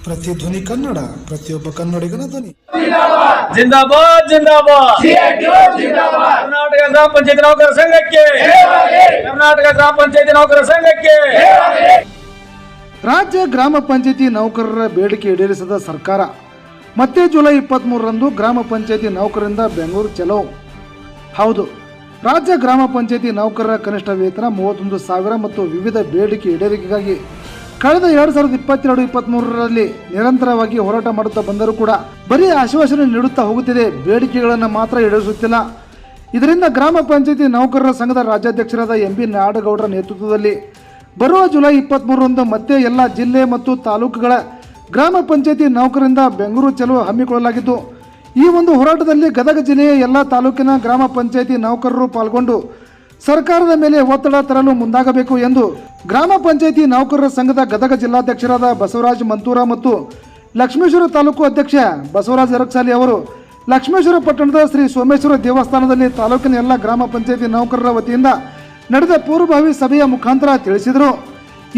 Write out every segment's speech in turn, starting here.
ಪ್ರತಿಧ್ವನಿ ಕನ್ನಡ, ಪ್ರತಿಯೊಬ್ಬ ಕನ್ನಡಿಗನ ಧ್ವನಿ. ಜಿಂದಾಬಾದ್ ಜಿಂದಾಬಾದ್. ಕರ್ನಾಟಕ ಗ್ರಾಮ ಪಂಚಾಯತಿ ನೌಕರ ಸಂಘಕ್ಕೆ, ಕರ್ನಾಟಕ ಗ್ರಾಮ ಪಂಚಾಯತಿ ನೌಕರ ಸಂಘಕ್ಕೆ. ರಾಜ್ಯ ಗ್ರಾಮ ಪಂಚಾಯತಿ ನೌಕರರ ಬೇಡಿಕೆ ಈಡೇರಿಸದ ಸರ್ಕಾರ. ಮತ್ತೆ ಜುಲೈ 23ರಂದು ಗ್ರಾಮ ಪಂಚಾಯತಿ ನೌಕರರಿಂದ ಬೆಂಗಳೂರು ಚಲೋ. ಹೌದು, ರಾಜ್ಯ ಗ್ರಾಮ ಪಂಚಾಯತಿ ನೌಕರರ ಕನಿಷ್ಠ ವೇತನ 31,000 ಮತ್ತು ವಿವಿಧ ಬೇಡಿಕೆ ಈಡೇರಿಕೆಗಾಗಿ ಕಳೆದ 2022-23ರಲ್ಲಿ ನಿರಂತರವಾಗಿ ಹೋರಾಟ ಮಾಡುತ್ತಾ ಬಂದರೂ ಕೂಡ ಬರೀ ಆಶ್ವಾಸನೆ ನೀಡುತ್ತಾ ಹೋಗುತ್ತಿದೆ, ಬೇಡಿಕೆಗಳನ್ನು ಮಾತ್ರ ಈಡೇರಿಸುತ್ತಿಲ್ಲ. ಇದರಿಂದ ಗ್ರಾಮ ಪಂಚಾಯತಿ ನೌಕರರ ಸಂಘದ ರಾಜ್ಯಾಧ್ಯಕ್ಷರಾದ MB ನಾಡಗೌಡರ ನೇತೃತ್ವದಲ್ಲಿ ಬರುವ ಜುಲೈ 23ರಂದು ಮತ್ತೆ ಎಲ್ಲ ಜಿಲ್ಲೆ ಮತ್ತು ತಾಲೂಕುಗಳ ಗ್ರಾಮ ಪಂಚಾಯತಿ ನೌಕರರಿಂದ ಬೆಂಗಳೂರು ಚಲೋ ಹಮ್ಮಿಕೊಳ್ಳಲಾಗಿದ್ದು, ಈ ಒಂದು ಹೋರಾಟದಲ್ಲಿ ಗದಗ ಜಿಲ್ಲೆಯ ಎಲ್ಲ ತಾಲೂಕಿನ ಗ್ರಾಮ ಪಂಚಾಯತಿ ನೌಕರರು ಪಾಲ್ಗೊಂಡು ಸರ್ಕಾರದ ಮೇಲೆ ಒತ್ತಡ ತರಲು ಮುಂದಾಗಬೇಕು ಎಂದು ಗ್ರಾಮ ಪಂಚಾಯತಿ ನೌಕರರ ಸಂಘದ ಗದಗ ಜಿಲ್ಲಾಧ್ಯಕ್ಷರಾದ ಬಸವರಾಜ ಮಂತೂರ ಮತ್ತು ಲಕ್ಷ್ಮೇಶ್ವರ ತಾಲೂಕು ಅಧ್ಯಕ್ಷ ಬಸವರಾಜ ಅರಕ್ಸಾಲಿ ಅವರು ಲಕ್ಷ್ಮೇಶ್ವರ ಪಟ್ಟಣದ ಶ್ರೀ ಸೋಮೇಶ್ವರ ದೇವಸ್ಥಾನದಲ್ಲಿ ತಾಲೂಕಿನ ಎಲ್ಲ ಗ್ರಾಮ ಪಂಚಾಯತಿ ನೌಕರರ ವತಿಯಿಂದ ನಡೆದ ಪೂರ್ವಭಾವಿ ಸಭೆಯ ಮುಖಾಂತರ ತಿಳಿಸಿದರು.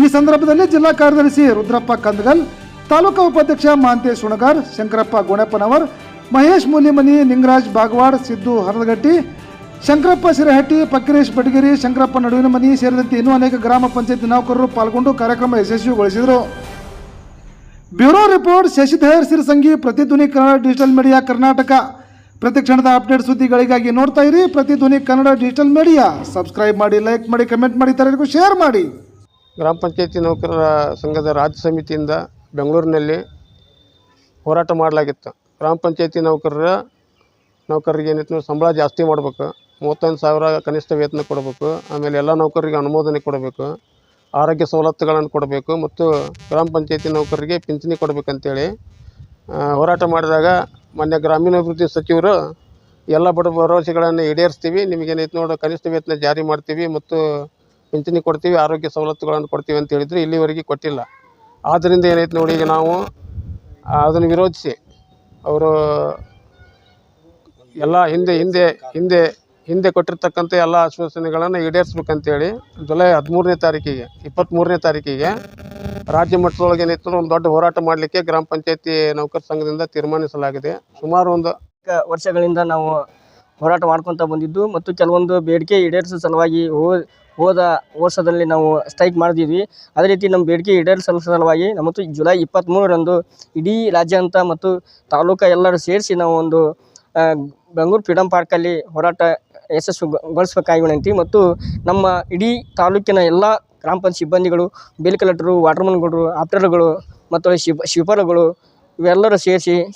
ಈ ಸಂದರ್ಭದಲ್ಲಿ ಜಿಲ್ಲಾ ಕಾರ್ಯದರ್ಶಿ ರುದ್ರಪ್ಪ ಕಂದಗಲ್, ತಾಲೂಕಾ ಉಪಾಧ್ಯಕ್ಷ ಮಹಾಂತೇಶ್ ಸುಣಗಾರ್, ಶಂಕರಪ್ಪ ಗೋಣಪ್ಪನವರ್, ಮಹೇಶ್ ಮೂಲಿಮನಿ, ನಿಂಗರಾಜ್ ಬಾಗವಾಡ್, ಸಿದ್ದು ಹರದಗಟ್ಟಿ, ಶಂಕರಪ್ಪ ಶಿರಹಟ್ಟಿ, ಫಕೀರೇಶ್ ಬಡಗೇರಿ, ಶಂಕರಪ್ಪ ನಡುವಿನ ಮನಿ ಸೇರಿದಂತೆ ಇನ್ನೂ ಅನೇಕ ಗ್ರಾಮ ಪಂಚಾಯತಿ ನೌಕರರು ಪಾಲ್ಗೊಂಡು ಕಾರ್ಯಕ್ರಮ ಯಶಸ್ವಿಗೊಳಿಸಿದರು. Bureau report Shashidhar Sirasangi, Pratidhvani Kannada digital media Karnataka. ಪ್ರತಿಕ್ಷಣದ ಅಪ್ಡೇಟ್ ಸುದ್ದಿಗಳಿಗಾಗಿ ನೋಡ್ತಾ ಇರಿ Pratidhvani Kannada digital media. Subscribe ಮಾಡಿ, ಲೈಕ್ ಮಾಡಿ, ಕಮೆಂಟ್ ಮಾಡಿ, ಇತರರಿಗೂ ಶೇರ್ ಮಾಡಿ. ಗ್ರಾಮ ಪಂಚಾಯತಿ ನೌಕರರ ಸಂಘದ ರಾಜ್ಯ ಸಮಿತಿಯಿಂದ ಬೆಂಗಳೂರಿನಲ್ಲಿ ಹೋರಾಟ ಮಾಡಲಾಗಿತ್ತು. ಗ್ರಾಮ ಪಂಚಾಯತಿ ನೌಕರರಿಗೆ ಏನಿತ್ತು ಸಂಬಳ ಜಾಸ್ತಿ ಮಾಡಬೇಕು, 31,000 ಕನಿಷ್ಠ ವೇತನ ಕೊಡಬೇಕು, ಆಮೇಲೆ ಎಲ್ಲ ನೌಕರರಿಗೆ ಅನುಮೋದನೆ ಕೊಡಬೇಕು, ಆರೋಗ್ಯ ಸವಲತ್ತುಗಳನ್ನು ಕೊಡಬೇಕು ಮತ್ತು ಗ್ರಾಮ ಪಂಚಾಯತಿ ನೌಕರರಿಗೆ ಪಿಂಚಣಿ ಕೊಡಬೇಕಂತೇಳಿ ಹೋರಾಟ ಮಾಡಿದಾಗ ಮೊನ್ನೆ ಗ್ರಾಮೀಣಾಭಿವೃದ್ಧಿ ಸಚಿವರು ಎಲ್ಲ ಭರವಸೆಗಳನ್ನು ಈಡೇರಿಸ್ತೀವಿ, ನಿಮಗೇನೈತೆ ನೋಡಿ ಕನಿಷ್ಠ ವೇತನ ಜಾರಿ ಮಾಡ್ತೀವಿ ಮತ್ತು ಪಿಂಚಣಿ ಕೊಡ್ತೀವಿ, ಆರೋಗ್ಯ ಸವಲತ್ತುಗಳನ್ನು ಕೊಡ್ತೀವಿ ಅಂತ ಹೇಳಿದ್ರು. ಇಲ್ಲಿವರೆಗೆ ಕೊಟ್ಟಿಲ್ಲ. ಆದ್ದರಿಂದ ಏನೈತೆ ನೋಡಿ, ಈಗ ನಾವು ಅದನ್ನು ವಿರೋಧಿಸಿ ಅವರು ಎಲ್ಲ ಹಿಂದೆ ಕೊಟ್ಟಿರ್ತಕ್ಕಂಥ ಎಲ್ಲ ಆಶ್ವಾಸನೆಗಳನ್ನು ಈಡೇರಿಸ್ಬೇಕಂತೇಳಿ ಜುಲೈ 23ನೇ ತಾರೀಕಿಗೆ ರಾಜ್ಯ ಮಟ್ಟದೊಳಗೆ ಏನೈತೆ ಒಂದು ದೊಡ್ಡ ಹೋರಾಟ ಮಾಡಲಿಕ್ಕೆ ಗ್ರಾಮ ಪಂಚಾಯತಿ ನೌಕರ ಸಂಘದಿಂದ ತೀರ್ಮಾನಿಸಲಾಗಿದೆ. ಸುಮಾರು ಒಂದು ವರ್ಷಗಳಿಂದ ನಾವು ಹೋರಾಟ ಮಾಡ್ಕೊತ ಬಂದಿದ್ದು ಮತ್ತು ಕೆಲವೊಂದು ಬೇಡಿಕೆ ಈಡೇರಿಸೋ ಸಲುವಾಗಿ ಹೋದ ವರ್ಷದಲ್ಲಿ ನಾವು ಸ್ಟ್ರೈಕ್ ಮಾಡಿದ್ವಿ. ಅದೇ ರೀತಿ ನಮ್ಮ ಬೇಡಿಕೆ ಈಡೇರಿಸೋ ಸಲುವಾಗಿ ಮತ್ತು ಜುಲೈ 23ರಂದು ಇಡೀ ರಾಜ್ಯಾದ್ಯಂತ ಮತ್ತು ತಾಲೂಕು ಎಲ್ಲರೂ ಸೇರಿಸಿ ನಾವು ಒಂದು ಬೆಂಗಳೂರು ಫ್ರೀಡಮ್ ಪಾರ್ಕಲ್ಲಿ ಹೋರಾಟ ಯಶಸ್ವಿಗೊಳಿಸಬೇಕಾಗಿ ವಿನಂತಿ. ಮತ್ತು ನಮ್ಮ ಇಡೀ ತಾಲೂಕಿನ ಎಲ್ಲ ಗ್ರಾಮ ಪಂಚಾಯತ್ ಸಿಬ್ಬಂದಿಗಳು, ಬೇಲ್ ಕಲೆಕ್ಟರು, ವಾಟರ್ಮನ್ಗಳು, ಆಪ್ಟರ್ಗಳು ಮತ್ತು ಶಿವಪರ್ಗಳು ಇವೆಲ್ಲರೂ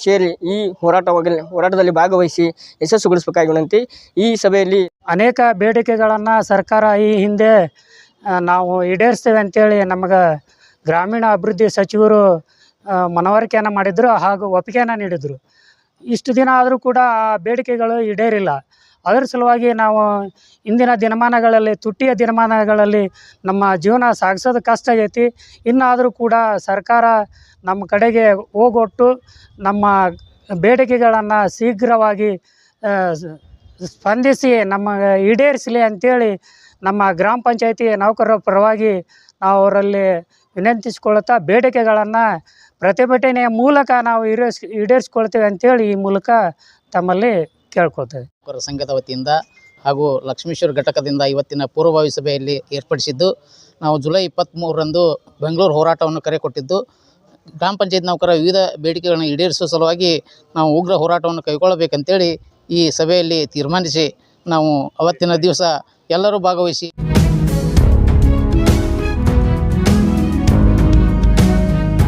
ಸೇರಿ ಈ ಹೋರಾಟದಲ್ಲಿ ಭಾಗವಹಿಸಿ ಯಶಸ್ವಿಗೊಳಿಸಬೇಕಾಗಿ ವಿನಂತಿ. ಈ ಸಭೆಯಲ್ಲಿ ಅನೇಕ ಬೇಡಿಕೆಗಳನ್ನು ಸರ್ಕಾರ ಈ ಹಿಂದೆ ನಾವು ಈಡೇರಿಸ್ತೇವೆ ಅಂತೇಳಿ ನಮಗೆ ಗ್ರಾಮೀಣ ಅಭಿವೃದ್ಧಿ ಸಚಿವರು ಮನವರಿಕೆಯನ್ನು ಮಾಡಿದರು ಹಾಗೂ ಒಪ್ಪಿಗೆಯನ್ನು ನೀಡಿದರು. ಇಷ್ಟು ದಿನ ಆದರೂ ಕೂಡ ಆ ಬೇಡಿಕೆಗಳು ಈಡೇರಿಲ್ಲ. ಅದರ ಸಲುವಾಗಿ ನಾವು ಇಂದಿನ ದಿನಮಾನಗಳಲ್ಲಿ, ತುಟ್ಟಿಯ ದಿನಮಾನಗಳಲ್ಲಿ ನಮ್ಮ ಜೀವನ ಸಾಗಿಸೋದು ಕಷ್ಟ ಆಗೈತಿ. ಇನ್ನಾದರೂ ಕೂಡ ಸರ್ಕಾರ ನಮ್ಮ ಕಡೆಗೆ ಹೋಗೊಟ್ಟು ನಮ್ಮ ಬೇಡಿಕೆಗಳನ್ನು ಶೀಘ್ರವಾಗಿ ಸ್ಪಂದಿಸಿ ನಮಗೆ ಈಡೇರಿಸಲಿ ಅಂಥೇಳಿ ನಮ್ಮ ಗ್ರಾಮ ಪಂಚಾಯತಿ ನೌಕರರ ಪರವಾಗಿ ನಾವು ಅವರಲ್ಲಿ ವಿನಂತಿಸಿಕೊಳ್ಳುತ್ತಾ ಬೇಡಿಕೆಗಳನ್ನು ಪ್ರತಿಭಟನೆಯ ಮೂಲಕ ನಾವು ಈಡೇರಿಸ್ಕೊಳ್ತೇವೆ ಅಂಥೇಳಿ ಈ ಮೂಲಕ ತಮ್ಮಲ್ಲಿ ಕೇಳ್ಕೊಳ್ತೇವೆ. ನೌಕರರ ಸಂಘದ ವತಿಯಿಂದ ಹಾಗೂ ಲಕ್ಷ್ಮೇಶ್ವರ ಘಟಕದಿಂದ ಇವತ್ತಿನ ಪೂರ್ವಭಾವಿ ಸಭೆಯಲ್ಲಿ ಏರ್ಪಡಿಸಿದ್ದು, ನಾವು ಜುಲೈ 23ರಂದು ಬೆಂಗಳೂರು ಹೋರಾಟವನ್ನು ಕರೆ ಕೊಟ್ಟಿದ್ದು, ಗ್ರಾಮ ಪಂಚಾಯತ್ ನೌಕರರ ವಿವಿಧ ಬೇಡಿಕೆಗಳನ್ನು ಈಡೇರಿಸುವ ಸಲುವಾಗಿ ನಾವು ಉಗ್ರ ಹೋರಾಟವನ್ನು ಕೈಗೊಳ್ಳಬೇಕಂತೇಳಿ ಈ ಸಭೆಯಲ್ಲಿ ತೀರ್ಮಾನಿಸಿ ನಾವು ಅವತ್ತಿನ ದಿವಸ ಎಲ್ಲರೂ ಭಾಗವಹಿಸಿ